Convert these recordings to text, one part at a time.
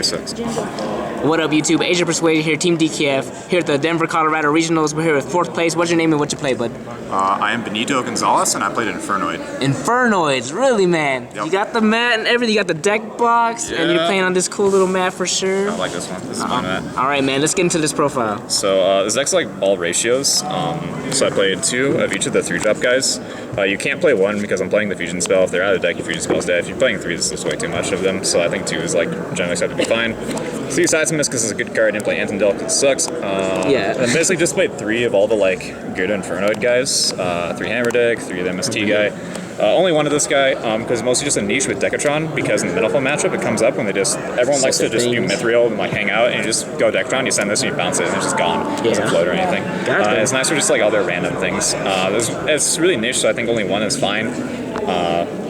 6. What up, YouTube? Asia Persuaded here, Team DKF, here at the Denver, Colorado Regionals. We're here with 4th place. What's your name and what you play, bud? I am Benito Gonzales, and I played Infernoid. Infernoids, really, man? Yep. You got the mat and everything, you got the deck box, and you're playing on this cool little mat for sure. I like this one. This is my mat. Alright, man, let's get into this profile. So this deck's like all ratios. So I played 2 of each of the 3-drop guys. You can't play 1 because I'm playing the fusion spell. If they're out of the deck, your fusion spell's dead. If you're playing 3, this is way too much of them. So I think 2 is like generally said to be fine. 3 sides from this because it's a good card. Didn't play Antondel because it sucks. Yeah. And basically just played 3 of all the like good Infernoid guys. 3 Hammer deck, 3 of the MST guy. Only 1 of this guy, because it's mostly just a niche with Decatron, because in the Metalfoam matchup it comes up when everyone likes to just do Mithril and like hang out, and you just go Decatron, you send this and you bounce it and it's just gone. It doesn't float or anything. It's nice for just like other random things. It's really niche, so I think only 1 is fine.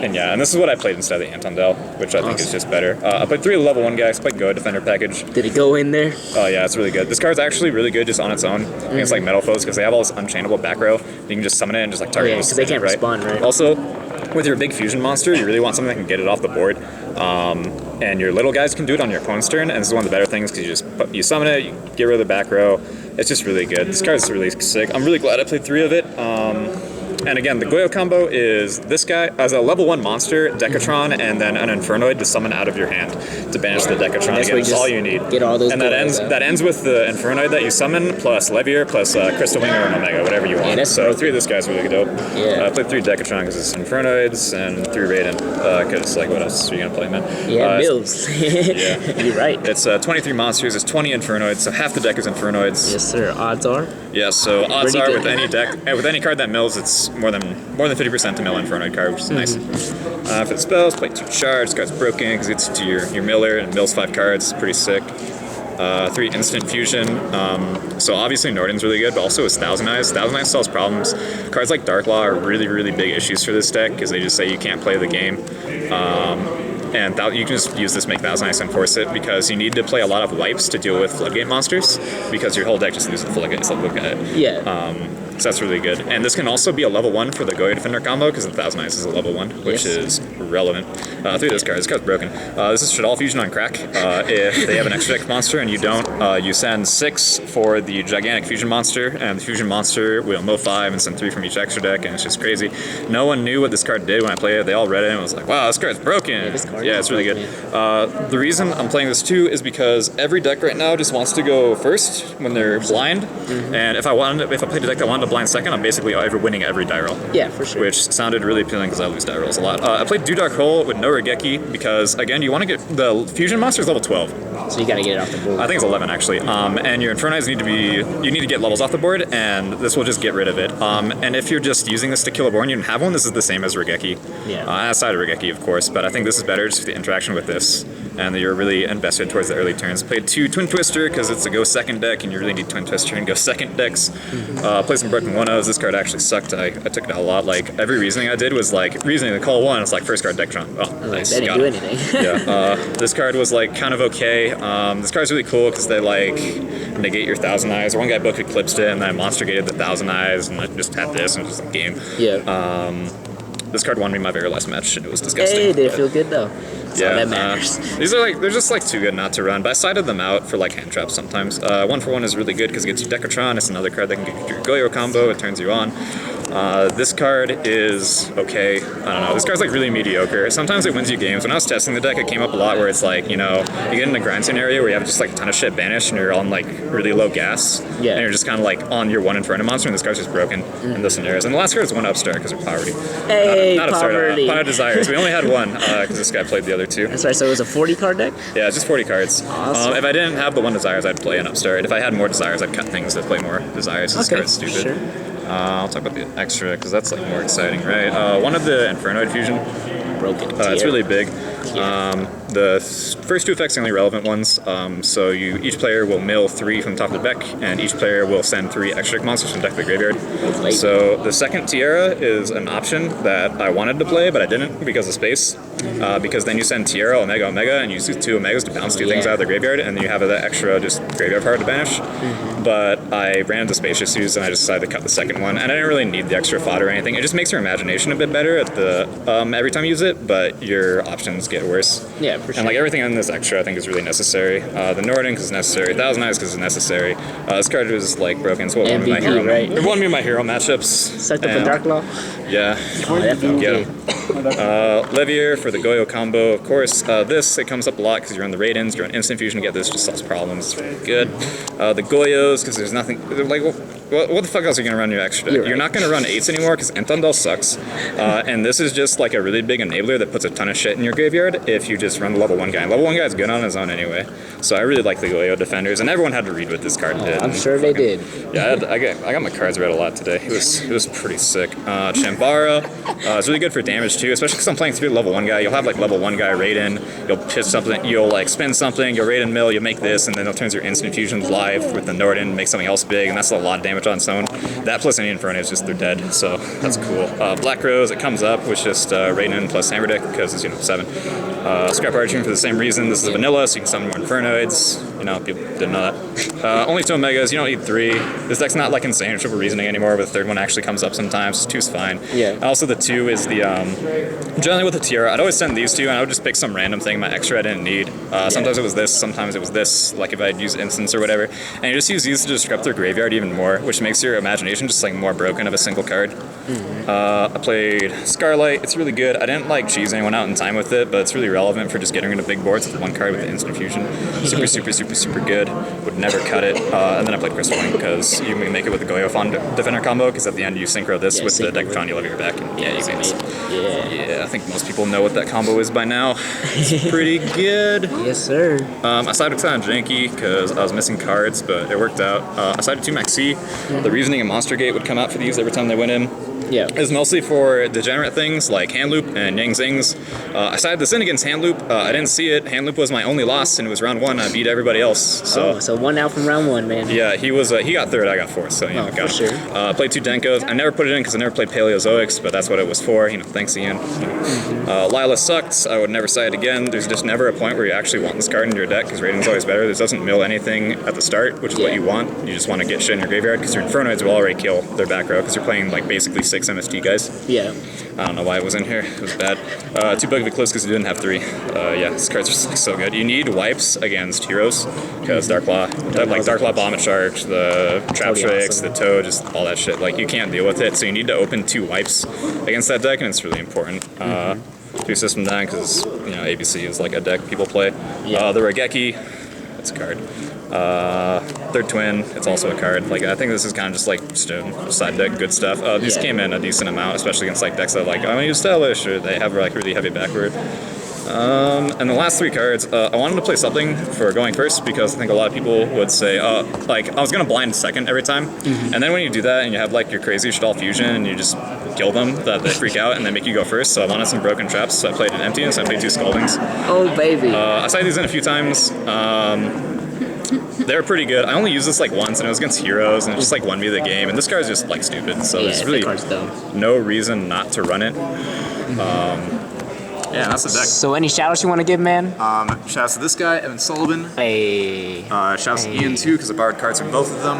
And this is what I played instead of the Antondel, which I think is just better. I played 3 of the level 1 guys, played Go Defender package. Did it go in there? Oh yeah, it's really good. This card's actually really good just on its own against like metal foes, because they have all this unchainable back row. You can just summon it and just like target because they can't respond, right? Also, with your big fusion monster, you really want something that can get it off the board. And your little guys can do it on your opponent's turn, and this is one of the better things because you summon it, you get rid of the back row. It's just really good. This card's really sick. I'm really glad I played 3 of it. And again, the Yugioh combo is this guy as a level 1 monster, Decatron, and then an Infernoid to summon out of your hand to banish the Decatron. Again, that's all you need. Get all those. And that ends with the Infernoid that you summon plus Levier plus Crystal Wing or an Omega, whatever you want. So 3 of this guy's really dope. I played 3 Decatron because it's Infernoids, and 3 Raiden because like what else are you gonna play, man? Mills. You're right. It's 23 monsters. It's 20 Infernoids, so half the deck is Infernoids. Yes, sir. Odds are. Yeah, so odds are with any deck, with any card that mills, it's more than 50% to mill Infernoid card, which is nice. For the spells, play 2 charge. This card's broken because it's to your miller and mills 5 cards. It's pretty sick. 3 instant fusion. So obviously Norden's really good, but also it's Thousand Eyes. Thousand Eyes solves problems. Cards like Dark Law are really, really big issues for this deck because they just say you can't play the game. And you can just use this, make Thousand Eyes, and force it because you need to play a lot of wipes to deal with Floodgate monsters because your whole deck just loses the Floodgates. Look at it. So that's really good. And this can also be a level 1 for the Go Defender combo because the Thousand Eyes is a level 1, which is relevant. 3 of this card. This card's broken. This is Shadal Fusion on crack. If they have an extra deck monster and you don't, you send 6 for the gigantic fusion monster, and the fusion monster will mill 5 and send 3 from each extra deck, and it's just crazy. No one knew what this card did when I played it. They all read it and was like, wow, this card's broken. Yeah, it's really good. The reason I'm playing this too is because every deck right now just wants to go first when they're blind, and if I played a deck that wanted to blind second, I'm basically winning every die roll. Yeah, for sure. Which sounded really appealing because I lose die rolls a lot. I played Dark Hole with no Regeki because, again, you want to get the fusion monster is level 12. So you got to get it off the board. I think it's 11 actually. And your Infernoids you need to get levels off the board, and this will just get rid of it. And if you're just using this to kill a board and you don't have one, this is the same as Regeki. Outside of Regeki, of course, but I think this is better just for the interaction with this, and you're really invested towards the early turns. Played 2 Twin Twister because it's a go second deck, and you really need Twin Twister and go second decks. Played some Broken 1-0s. This card actually sucked. I took it out a lot. Like every reasoning I did was like reasoning to call 1. It's like first card Decatron. Oh, nice. They didn't do anything. This card was like kind of okay. This card's really cool because they like negate your Thousand Eyes. One guy book eclipsed it, and then monster gated the Thousand Eyes, and I just had this, and it was just a game. This card won me my very last match, and it was disgusting. Hey, they feel good though. That matters. These are they're just like too good not to run, but I sided them out for like hand traps sometimes. 1 for 1 is really good because it gets you Decatron. It's another card that can get your Yugioh combo. It turns you on. This card is okay. I don't know. This card's like really mediocre. Sometimes it wins you games. When I was testing the deck, it came up a lot where it's like, you know, you get in a grind scenario where you have just like a ton of shit banished and you're on like really low gas. And you're just kind of like on your 1 Inferno monster, and this card's just broken in those scenarios. And the last card is 1 Upstart because of poverty. Hey, not poverty. Upstart, Desires. We only had 1 because this guy played the other 2. That's right. So it was a 40 card deck? Yeah, just 40 cards. Awesome. If I didn't have the 1 Desires, I'd play an Upstart. If I had more Desires, I'd cut things that play more Desires. This card's stupid. Sure. I'll talk about the extra because that's like more exciting, right? 1 of the Infernoid fusion. Broken. It's really big. The first 2 effects are the only relevant ones. So each player will mill 3 from the top of the deck, and each player will send 3 extra monsters from the deck to the graveyard. So the second Tiara is an option that I wanted to play, but I didn't because of space. Because then you send Tiara, Omega, Omega, and you use 2 Omegas to bounce 2 things out of the graveyard, and then you have that extra just graveyard card to banish. But I ran into space issues, and I just decided to cut the second one. And I didn't really need the extra fodder or anything. It just makes your imagination a bit better at the every time you use it, but your options get worse. Yeah, for sure. And like everything in this extra, I think is really necessary. The Norden because it's necessary. 1,000 Eyes because it's necessary. This card was like broken. So it won me my hero. right? It won me my hero matchups. Sucked up a Dark Law. Yeah. Oh, that felt Get good. him. Levier for the Yugioh combo, of course. This, it comes up a lot because you're on the Raidens, you're on Instant Fusion to get this, just solves problems. It's really good. The Yugiohs, because there's nothing, like, what the fuck else are you going to run your extra deck? You're not going to run 8s anymore because Enthundel sucks. And this is just like a really big enabler that puts a ton of shit in your graveyard if you just run the level 1 guy. And level 1 guy is good on his own anyway. So I really like the Yugioh defenders, and everyone had to read what this card did. I'm sure they did. Yeah, I got my cards read a lot today. It was pretty sick. Chambara, it's really good for damage too, especially because I'm playing through level 1 guy. You'll have like level 1 guy Raiden, you'll pitch something, you'll like spin something, you'll Raiden mill, you'll make this, and then it'll turn your instant fusions live with the Norden, make something else big, and that's a lot of damage on its own. That plus any Inferno is just they're dead, so that's cool. Black Rose, it comes up with just Raiden plus Hammer Deck because it's 7. Scrap Arching for the same reason. This is vanilla, so you can summon more Infernoids. People didn't know that. Only 2 Omegas, you don't need 3. This deck's not like insane triple reasoning anymore, but the 3rd one actually comes up sometimes. 2's fine. Yeah. Also the 2 is the, generally with the Tiara, I'd always send these 2 and I would just pick some random thing my extra I didn't need. Sometimes it was this, sometimes it was this, like if I'd use Instance or whatever. And you just use these to disrupt their graveyard even more, which makes your imagination just like more broken of a single card. I played Scarlight, it's really good. I didn't like cheese anyone out in time with it, but it's really relevant for just getting into big boards with 1 card with the instant fusion. Super good. Would never cut it. And then I played Crystal Wing because you can make it with the Yugioh Fawn Defender combo because at the end you synchro this with the deck Tron, you level your back. And yeah, you can. Yeah, I think most people know what that combo is by now. It's pretty good. Yes, sir. I sided with Janky because I was missing cards, but it worked out. I sided 2 Maxi. The reasoning and Monster Gate would come out for these every time they went in. Yeah. Is mostly for degenerate things like Hand Loop and Yang Zings. I sided this in against Hand Loop. I didn't see it. Hand Loop was my only loss, and it was round 1. I beat everybody else. So, so 1 out from round 1, man. Yeah, he was. He got 3rd. I got 4th. So got for him. Sure. Played 2 Denkos. I never put it in because I never played Paleozoics, but that's what it was for. Thanks Ian. Lila sucked. I would never side again. There's just never a point where you actually want this card in your deck because Raiden's always better. This doesn't mill anything at the start, which is what you want. You just want to get shit in your graveyard because your Infernoids will already kill their back row because you're playing like basically 6 MST guys. Yeah. I don't know why it was in here. It was bad. 2 Bug of Eclipse because you didn't have 3. Yeah, this card's just like, so good. You need wipes against heroes because Dark Law, Dark Law Bomb Charge, the Trap Tricks, the Toad, just all that shit. Like you can't deal with it, so you need to open 2 wipes against that deck, and it's really important. 2 System Down because ABC is like a deck people play. The Regeki, that's a card. 3rd Twin, it's also a card. Like I think this is kind of just like side deck good stuff. These came in a decent amount, especially against like decks that like I want to use Stylish or they have like really heavy backward. And the last 3 cards, I wanted to play something for going first because I think a lot of people would say, like I was gonna blind 2nd every time, and then when you do that and you have like your crazy Shadal Fusion and you just kill them, that they freak out and they make you go first. So I wanted some broken traps, so I played an Emptiness. I played 2 Scaldings. Oh baby. I sided these in a few times. They were pretty good. I only used this like once, and it was against heroes, and it just like won me the game. And this card's just like stupid, so there's really no reason not to run it. Yeah, that's the deck. So any shoutouts you want to give, man? Shouts to this guy, Evan Sullivan. Hey. Shouts to Ian too, because I borrowed cards from both of them.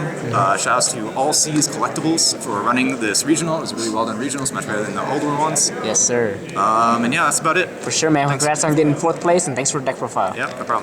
Shouts to All Seas Collectibles for running this regional. It was a really well done regional. It's much better than the older ones. Yes, sir. And yeah, that's about it. For sure, man. Congrats on getting 4th place, and thanks for the deck profile. Yeah, no problem.